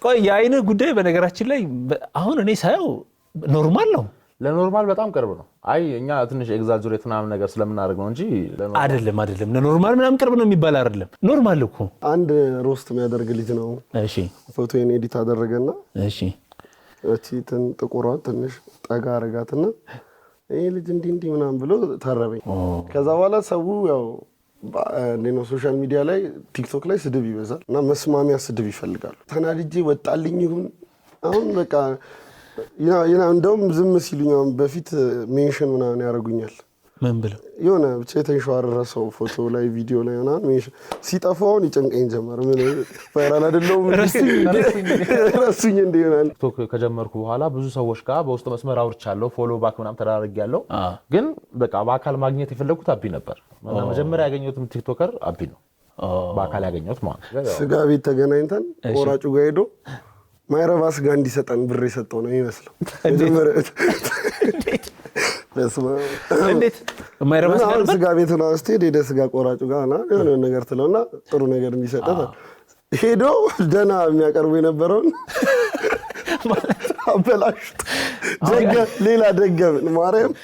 ቆይ የአይን ጉዳይ በነገራችን ላይ አሁን እኔ ሳየው ኖርማል ነው ለኖርማል በጣም ቅርብ ነው አይ እኛ ትንሽ ኤግዛጀሬት ምናምን ነገር ስለምናደርግ ነው እንጂ አይደለም ለኖርማል ምናምን ቅርብ ነው የሚባል አይደለም ኖርማል እኮ አንድ ሮስት የሚያደርግ ልጅ ነው እሺ ፎቶዬን ኤዲት አደረገና እሺ እቺ ጥቁሯ ትንሽ ጠጋ አረጋትና ይሄ ልጅ እንዲህ ምናምን ብሎ ተረበኝ ከዛ በኋላ ሰው ያው እንደነ ሶሻል ሚዲያ ላይ ቲክቶክ ላይ ስድብ ይበዛል እና መስማሚያ ስድብ ይፈልጋሉ ተናድጄ ወጣልኝ ይሁን አሁን በቃ ያ እንደውም ዝም ሲሉኝ በፊት ሜንሽን ምናምን ያረጉኛል ምን ብለው የሆነ ብቻ የተንሸዋረረ ሰው ፎቶ ላይ ቪዲዮ ላይ ምናምን ሜንሽን ሲጠፋውን ይጨንቀኝ ጀመር ምን ቫይራል አይደለም ረሱኝ እንደሆነ ቲክቶክ ከጀመርኩ በኋላ ብዙ ሰዎች ጋር በውስጥ መስመር አውርቻለሁ ፎሎ ባክ ምናምን ተደራርጌያለሁ ግን በቃ በአካል ማግኘት የፈለኩት አቢ ነበር መጀመሪያ ያገኘሁትም ቲክቶከር አቢ ነው በአካል ያገኘሁት ማለት ስጋ ቤት ተገናኝተን ቆራጩ ጋር ሄዶ ማይረባ ስጋ እንዲሰጠን ብር የሰጠው ነው ይመስለው እንዴት ማይረባ ስጋ ቤት ነው ስትሄድ ሄደ ስጋ ቆራጩ ጋር የሆነ ነገር ትለውና ጥሩ ነገር እንዲሰጠው ሄዶ ደና የሚያቀርቡ የነበረውን አበላሽት ሌላ ደገምን ማርያም